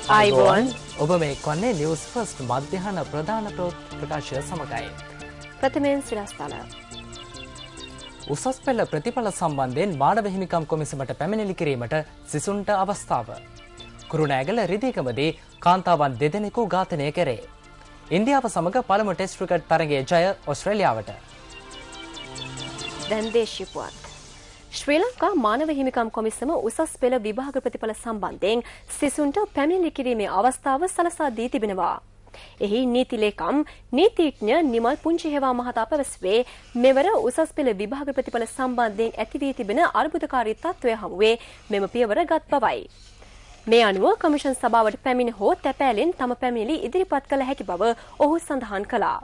आइबोन ඔබ මේ කොන්නේ news first මධ්‍යහන ප්‍රධාන ප්‍රකාශය සමගයි. ප්‍රථමයෙන් සිරස්තල. උසස් පෙළ ප්‍රතිඵල සම්බන්ධයෙන් මානව හිමිකම් කොමිසමට පැමිණිලි කිරීමට සිසුන්ට අවස්ථාව. කුරුණෑගල රිදීකමදී කාන්තාවන් දෙදෙනෙකු ඝාතනය කෙරේ. ඉන්දියාව සමග පළමු ටෙස්ට් ක්‍රිකට් තරගයේ ජය ඔස්ට්‍රේලියාවට. දැන් දේශීය පුවත්. ශ්‍රී ලංකා මානව හිමිකම් කොමිසම උසස් පෙළ විභාග ප්‍රතිඵල සම්බන්ධයෙන් සිසුන්ට පැමිණිලි කිරීමේ අවස්ථාව සලසා දී තිබෙනවා. එහි නීති ලේකම් නීතිඥ නිමල් පුංචිහෙවා මහතා පැවසුවේ මෙවර උසස් පෙළ විභාග ප්‍රතිඵල සම්බන්ධයෙන් ඇති වී තිබෙන අර්බුදකාරී තත්ත්වය හමුවේ මෙම පියවර ගත් බවයි. මේ අනුව කමිෂන් සභාවට පැමිණ හෝ තැපෑලෙන් තම පැමිණිලි ඉදිරිපත් කළ හැකි බව ඔහු සඳහන් කළා.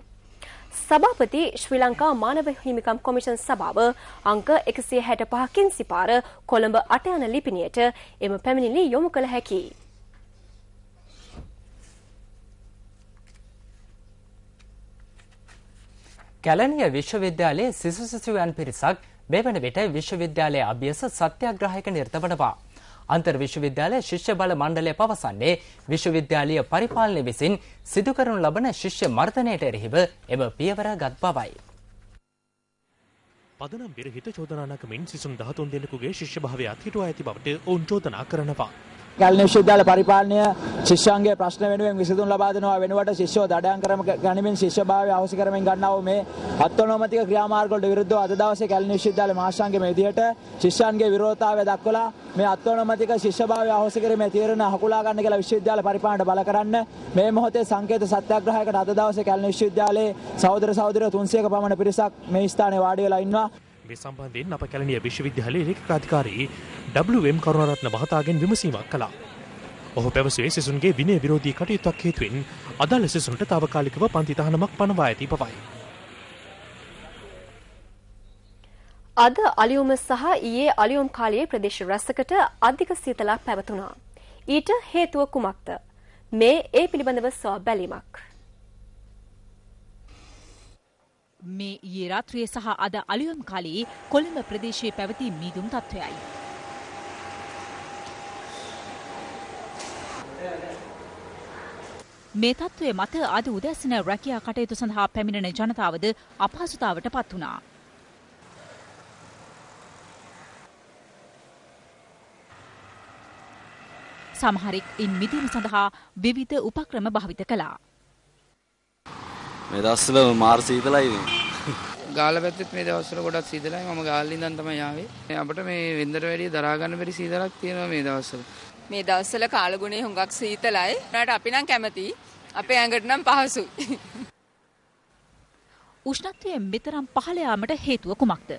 සභාපති ශ්‍රී ලංකා මානව හිමිකම් කොමිෂන් සභාව අංක 165කින් සිපාර කොළඹ 8 යන ලිපිණියට එම පැමිණිලි යොමු කළ හැකියි. කැලණිය විශ්වවිද්‍යාලයේ සිසු සිසුවියන් පිරිසක් මේ වන විට විශ්වවිද්‍යාලයේ අභ්‍යාස සත්‍යාග්‍රහයක නිරත වනවා. අන්තර් විශ්වවිද්‍යාලය ශිෂ්‍ය බල මණ්ඩලය පවසන්නේ විශ්වවිද්‍යාලීය පරිපාලනය විසින් සිදු කරනු ලබන ශිෂ්‍ය මර්ධනයට එරෙහිව එම පියවර ගත් බවයි. පදනම් විරහිත චෝදනා නගමින් සිසුන් 13 දෙනෙකුගේ ශිෂ්‍ය භාවය අත්හිටුවා ඇති බවට ඔවුන් චෝදනා කරනවා. කැලණිය විශ්වවිද්‍යාල පරිපාලනය ශිෂ්‍යයන්ගේ ප්‍රශ්න වෙනුවෙන් විසඳුම් ලබා දෙනවා වෙනුවට ශිෂ්‍යව දඩයම් ගනිමින් ශිෂ්‍යභාවය අවශ්‍ය කරමින් ගන්නා වූ මේ අත්නෝමතික ක්‍රියාමාර්ගවලට විරුද්ධව අද දවසේ කැලණිය විශ්වවිද්‍යාල මහාංශාංගයේ මේ විදිහට ශිෂ්‍යයන්ගේ විරෝධතාවය දක්වලා මේ අත්නෝමතික ශිෂ්‍යභාවය අවශ්‍ය කිරීමේ තීරණ හකුලා ගන්න කියලා විශ්වවිද්‍යාල පරිපාලනයට බල කරන්න මේ මොහොතේ සංකේත සත්‍යාග්‍රහයකට අද දවසේ කැලණිය විශ්වවිද්‍යාලයේ සහෝදර සහෝදරියෝ 300ක පමණ පිරිසක් මේ ස්ථානයේ වාඩි වෙලා ඉන්නවා. මේ සම්බන්ධයෙන් අප කැලණිය විශ්වවිද්‍යාලයේ ලේකකාධිකාරී WM කරුණාරත්න මහතාගෙන් විමසීමක් කළා. ඔහු පැවසුවේ සිසුන්ගේ විනය විරෝධී කටයුත්තක් හේතුවෙන් අදාළ සිසුන්ට తాවකාලිකව පන්ති තහනමක් පනවා ඇති බවයි. අද අලියුම සහ ඊයේ අලියුම් කාලයේ ප්‍රදේශ රැසකට අධික සීතලක් පැවතුණා. ඊට හේතුව කුමක්ද? මේ ඒ පිළිබඳව සොයා බැලීමක්. මේ ඊයේ රාත්‍රියේ සහ අද අලියුම් කාලයේ කොළඹ ප්‍රදේශයේ පැවති මීදුම් තත්ත්වයයි. මේ තත්ත්වය මත අද උදැසන රැකියා කටයුතු සඳහා පැමිණෙන ජනතාවද අපහසුතාවට පත් වුණා. සමහරෙක් ඉන් මිදීම සඳහා විවිධ උපක්‍රම භාවිත කළා. මේ දවස්වල මාර සීතලයි නේ. ගාල්ල පැත්තෙත් මේ දවස්වල ගොඩක් සීතලයි. මම ගාල්ලේ ඉඳන් තමයි ආවේ. අපිට මේ වෙන්දට වැඩිය දරා ගන්න බැරි සීතලක් තියෙනවා මේ දවස්වල. මේ දවස්වල කාලගුණේ හුඟක් සීතලයි. උනාට අපි නම් කැමති. අපේ ඇඟට නම් පහසුයි. උෂ්ණත්වය මෙතරම් පහළ යාමට හේතුව කුමක්ද?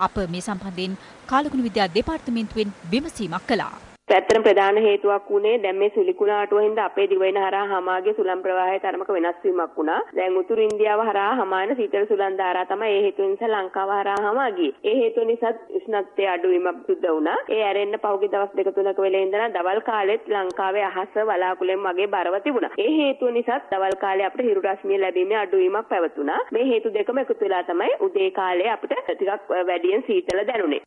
අප මේ සම්බන්ධයෙන් කාලගුණ විද්‍යා දෙපාර්තමේන්තුවෙන් විමසීමක් කළා. ඇත්තටම ප්‍රධාන හේතුවක් වුණේ දැන් මේ සුලිකුණ ආටුව හින්දා අපේ දිවයින හරහා හමාගේ සුළං ප්‍රවාහයේ තරමක වෙනස් වීමක් වුණා. දැන් උතුරු ඉන්දියාව හරහා හමාන සීතල සුළං ධාරා තමයි ඒ හේතුව නිසා ලංකාව හරහා හමා ගියේ. ඒ හේතුව නිසා උෂ්ණත්වයේ අඩුවීමක් සිද්ධ වුණා. ඒ ඇරෙන්න පහුගිය දවස් දෙක තුනක වෙලේ ඉඳලා දවල් කාලෙත් ලංකාවේ අහස වලාකුළෙන් වගේ බරව තිබුණා. ඒ හේතුව නිසා දවල් කාලේ අපිට හිරු රශ්මිය ලැබීමේ අඩුවීමක් පැවතුණා. මේ හේතු දෙකම එකතු වෙලා තමයි උදේ කාලේ අපිට ටිකක් වැඩියෙන් සීතල දැනුනේ.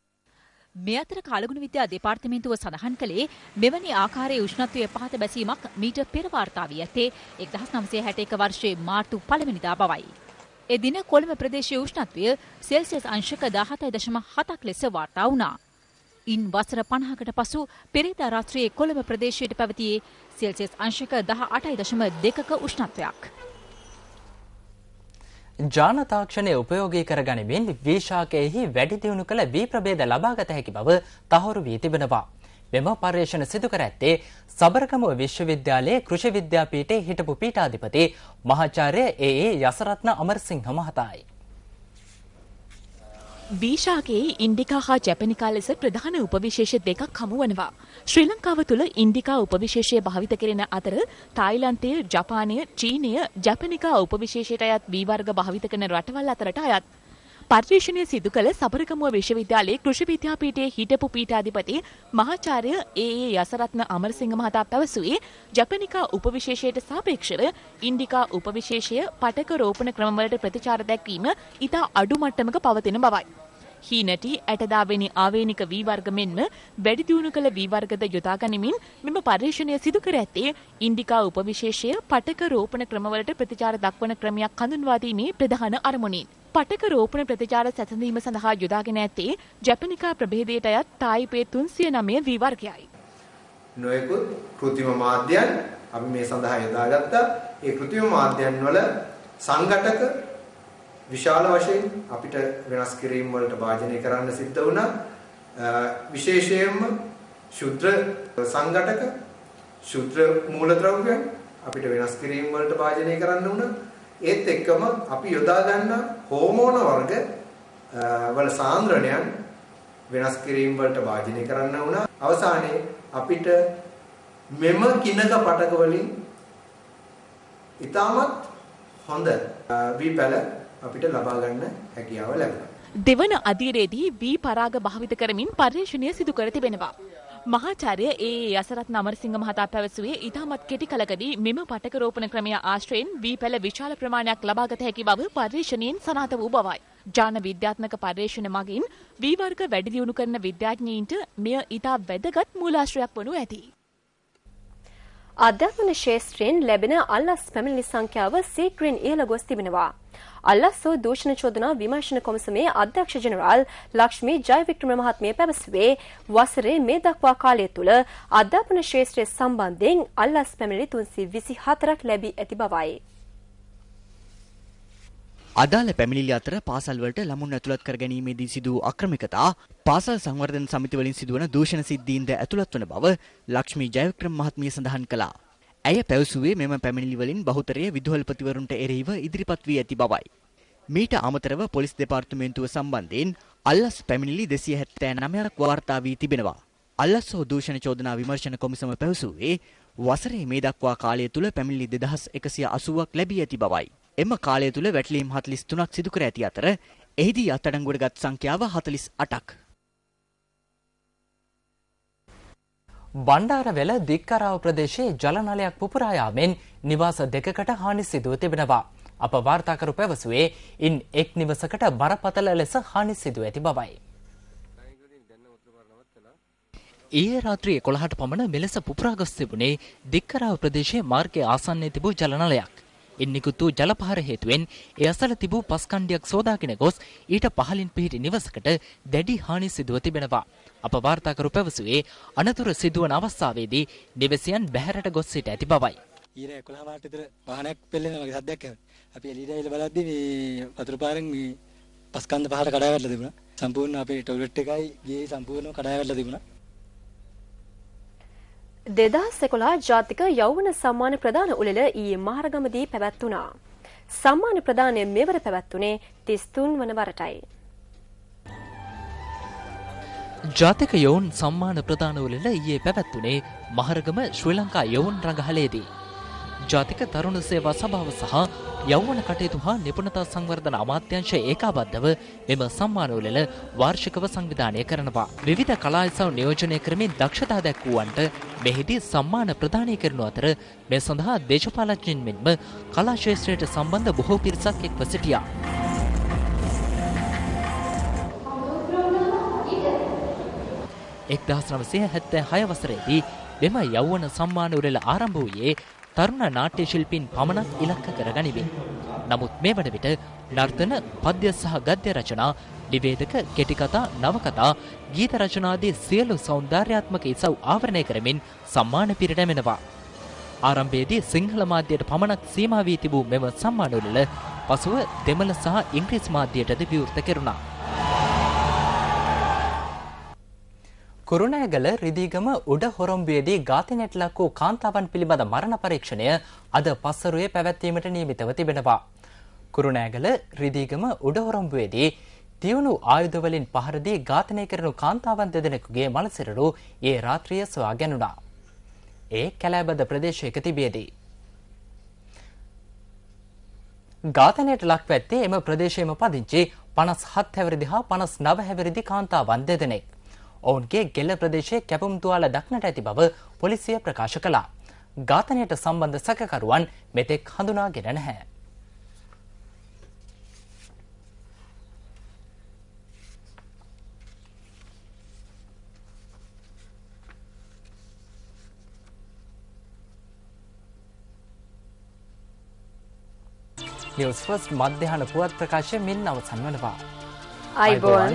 මේ අතර කාලගුණ විද්‍යා දෙපාර්තමේන්තුව සඳහන් කළේ මෙවැනි ආකාරයේ උෂ්ණත්වයේ පහත බැසීමක් මීට පෙර වාර්තා වී ඇත්තේ 1961 වර්ෂයේ මාර්තු 1 වෙනිදා බවයි. එදින කොළඹ ප්‍රදේශයේ උෂ්ණත්වය සෙල්සියස් අංශක 17.7ක් ලෙස වාර්තා වුණා. ඉන් වසර 50කට පසු පෙරේදා රාත්‍රියේ කොළඹ ප්‍රදේශයට පැවතියේ සෙල්සියස් අංශක 18.2ක උෂ්ණත්වයක්. ජාන තාක්ෂණය උපයෝගී කර ගනිමින් වීශාකයෙහි වැඩි දියුණු කළ වී ප්‍රභේද ලබාගත හැකි බව තහවුරු වී තිබෙනවා. මෙම පර්යේෂණ සිදු කර ඇත්තේ සබරගමුව විශ්වවිද්‍යාලයේ කෘෂි විද්‍යාපීඨයේ හිටපු පීඨාධිපති මහාචාර්ය ඒ යසරත්න අමරසිංහ මහතායි. වීශාකයේ ඉන්ඩිකා හා ජැපනිකා ලෙස ප්‍රධාන උපවිශේෂ දෙකක් හමු වනවා. ශ්‍රී ලංකාව තුළ ඉන්ඩිකා උපවිශේෂය භාවිත කෙරෙන අතර තායිලන්තය, ජපානය, චීනය ජැපනිකා උපවිශේෂයට අයත් වී වර්ග භාවිත කරන රටවල් අතරට අයත්. පර්යේෂණය සිදු කළ සබරගමුව විශ්වවිද්‍යාලයේ කෘෂි විද්‍යාපීඨයේ හිටපු පීඨාධිපති මහාචාර්ය ඒ යසරත්න අමරසිංහ මහතා පැවසුවේ ජැපනිකා උපවිශේෂයට සාපේක්ෂව ඉන්ඩිකා උපවිශේෂය පටක රෝපණ ක්‍රමවලට ප්‍රතිචාර දැක්වීම ඉතා අඩු මට්ටමක පවතින බවයි. හීනටි ඇටදාවෙනි ආවේනික වී වර්ග මෙන්ම වැඩි දියුණු කළ වී වර්ගද යොදා ගනිමින් මෙම පර්යේෂණය සිදු කර ඇත්තේ ඉන්දිකා උපවිශේෂය පටක රෝපණ ක්‍රමවලට ප්‍රතිචාර දක්වන ක්‍රමයක් හඳුන්වා දීමේ ප්‍රධාන අරමුණින්. පටක රෝපණ ප්‍රතිචාර සැසඳීම සඳහා යොදාගෙන ඇත්තේ ජැපනිකා ප්‍රභේදයට අයත් තායිපේ 309 වී වර්ගයයි. නොයෙකුත් කෘත්‍රිම මාධ්‍යයන් අපි මේ සඳහා යොදාගත්තා. ඒ කෘත්‍රිම මාධ්‍යයන් වල සංඝටක විශාල වශයෙන් අපිට වෙනස් කිරීම වලට භාජනය කරන්න සිද්ධ වුණා. විශේෂයෙන්ම ශුද්‍ර සංඝටක ශුද්‍ර මූලද්‍රව්‍යයන් අපිට වෙනස් කිරීම වලට භාජනය කරන්න වුණා. ඒත් එක්කම අපි යොදා ගන්න හෝමෝන වර්ග වල සාන්ද්‍රණයන් වෙනස් කිරීම වලට භාජනය කරන්න වුණා. අවසානයේ අපිට මෙම කිනක පටක වලින් ඉතාමත් හොඳ වී පැල අපිට ලබා ගන්න හැකියාව ලැබුණා. දෙවන අදියරේදී වී පරාග භාවිත කරමින් පර්යේෂණය සිදු කර තිබෙනවා. මහාචාර්ය යසරත්න අමරසිංහ මහතා පැවසුවේ ඉතාමත් කෙටි කලකදී මෙම පටක රෝපණ ක්‍රමය ආශ්‍රයෙන් වී පැල විශාල ප්‍රමාණයක් ලබාගත හැකි බව පර්යේෂණයෙන් සනාථ වූ බවයි. ජාන විද්‍යාත්මක පර්යේෂණ මගින් වී වර්ග වැඩි දියුණු කරන විද්‍යාඥයින්ට මෙය ඉතා වැදගත් මූලාශ්‍රයක් වනු ඇති. අධ්‍යාපන ශාස්ත්‍රයෙන් ලැබෙන අල්ලස් පැමිණිලි සංඛ්‍යාව සීක්‍රෙන් ඉහළ ගොස් තිබෙනවා. අල්ලස්සෝ දූෂණ චෝදනා විමර්ශන කොමිසමේ අධ්‍යක්ෂ ජෙනරාල් ලක්ෂ්මී ජයවික්‍රම මහත්මිය පැවසුවේ වසරේ මේ දක්වා කාලය තුළ අධ්‍යාපන ශාස්ත්‍රය සම්බන්ධයෙන් අල්ලස් පැමිණිලි 324ක් ලැබී ඇති බවයි. අදාළ පැමිණිලි අතර පාසල් වලට ළමුන් ඇතුළත් කර ගැනීමේදී සිදු වූ අක්‍රමිකතා, පාසල් සංවර්ධන සමිති වලින් සිදුවන දූෂණ සිද්ධීන්ද ඇතුළත් වන බව ලක්ෂ්මී ජයවික්‍රම මහත්මිය සඳහන් කළා. ඇය පැවසුවේ මෙම පැමිණිලි වලින් බහුතරය විදුහල්පතිවරුන්ට එරෙහිව ඉදිරිපත් වී ඇති බවයි. මීට අමතරව පොලිස් දෙපාර්තමේන්තුව සම්බන්ධයෙන් අල්ලස් පැමිණිලි 279ක් වාර්තා වී තිබෙනවා. අල්ලස් හෝ දූෂණ චෝදනා විමර්ශන කොමිසම පැවසුවේ වසරේ මේ දක්වා කාලය තුල පැමිණිලි 2180ක් ලැබී ඇති බවයි. එම කාලය තුල වැටලීම් 43ක් සිදු කර ඇති අතර එහිදී අත්අඩංගුවට ගත් සංඛ්‍යාව 48ක්. බණ්ඩාරවැල දික්කරාව ප්‍රදේශයේ ජල නලයක් පුපුරා යාමෙන් නිවාස දෙකකට හානි සිදුව තිබෙනවා. අප වාර්තාකරු පැවසුවේ ඉන් එක් නිවසකට බරපතල ලෙස හානි සිදුව ඇති බවයි. ඊයේ රාත්‍රී 11ට පමණ මෙලෙස පුපුරා ගොස් තිබුණේ දික්කරාව ප්‍රදේශයේ මාර්ගයේ ආසන්නයේ තිබූ ජල නලයක්. ඉන්නිකුත් වූ ජලපහර හේතුවෙන් ඒ අසල තිබූ පස් කණ්ඩියක් සෝදාගෙන ගොස් ඊට පහළින් පිහිටි නිවසකට දැඩි හානි සිදුව තිබෙනවා. අප වාර්තාකරු පැවසුවේ අනතුරු සිදුවන අවස්ථාවේදී නිවසියන් බැහැරට ගොස් සිට ඇති බවයි. ඊයේ 11 වාට විතර වාහනයක් පෙළෙන වගේ සද්දයක් ආවා. අපි එළියට ඇවිල්ලා බලද්දී මේ වතුර පාරෙන් මේ පස් කන්ද පහට කඩා වැටලා තිබුණා. සම්පූර්ණ අපේ ටොයිලට් එකයි ගියේ සම්පූර්ණව කඩා වැටලා තිබුණා. 2011 ජාතික යෞවන සම්මාන ප්‍රදාන උළෙල ඊයේ මහරගමදී පැවැත්වුණා. සම්මාන ප්‍රදානය මෙවර පැවැත්වුණේ 33 වන වරටයි. ජාතික යොවුන් සම්මාන ප්‍රදාන උළෙල ඊයේ පැවැත්වුණේ මහරගම ශ්‍රී ලංකා යොවුන් රංගහලේදී. ජාතික තරුණ සේවා සභාව සහ යෞවන කටයුතු හා නිපුණතා සංවර්ධන අමාත්‍යාංශය ඒකාබද්ධව මෙම සම්මාන උළෙල වාර්ෂිකව සංවිධානය කරනවා. විවිධ කලා ඉසව් නියෝජනය කරමින් දක්ෂතා දැක්වුවන්ට මෙහිදී සම්මාන ප්‍රදානය කරනු අතර මේ සඳහා දේශපාලඥයින් මෙන්ම කලා ක්ෂේත්‍රයට සම්බන්ධ බොහෝ පිරිසක් එක්ව සිටියා. එක් 1976 වසරේදී මෙම යෞවන සම්මාන උළෙල ආරම්භ වූයේ තරුණ නාට්‍ය ශිල්පීන් පමණක් ඉලක්ක කරගනිමින්. නමුත් මේ වන විට නර්තන, පද්‍ය සහ ගද්‍ය රචනා, නිවේදක, කෙටිකතා, නවකතා, ගීත රචනාදී සියලු සෞන්දර්යාත්මක ඉසව් ආවරණය කරමින් සම්මාන පිරිනැමෙනවා. ආරම්භයේදී සිංහල මාධ්‍යයට පමණක් සීමා වී තිබූ මෙම සම්මාන උළෙල පසුව දෙමළ සහ ඉංග්‍රීසි මාධ්‍යයටද විවෘත කෙරුණා. කුරුණෑගල රිදීගම උඩ හොරොම්බුවේදී ඝාතනයට ලක් වූ කාන්තාවන් පිළිබඳ මරණ පරීක්ෂණය අද පස්වරුවේ පැවැත්වීමට නියමිතව තිබෙනවා. කුරුණෑගල රිදීගම උඩ හොරොම්බුවේදී තියුණු ආයුධ වලින් පහර දී ඝාතනය කරනු කාන්තාවන් දෙදෙනෙකුගේ මලසිරරු ඒ රාත්‍රියේ සොයා ගැනුණා. ඒ කැලෑබද ප්‍රදේශයක තිබියදී ඝාතනයට ලක්ව ඇත්තේ එම ප්‍රදේශයේම පදිංචි 57 හැවිරිදි හා 59 හැවිරිදි කාන්තාවන් දෙදෙනෙක්. ඔවුන්ගේ ගෙල්ල ප්‍රදේශයේ කැපුම් තුවාල දක්නට ඇති බව පොලිසිය ප්‍රකාශ කළා. ඝාතනයට සම්බන්ධ සැකකරුවන් මෙතෙක් හඳුනාගෙන නැහැ. නිවුස් ෆස්ට් මධ්‍යහන පුවත් ප්‍රකාශය මින් අවසන් වනවා. අයිබෝන්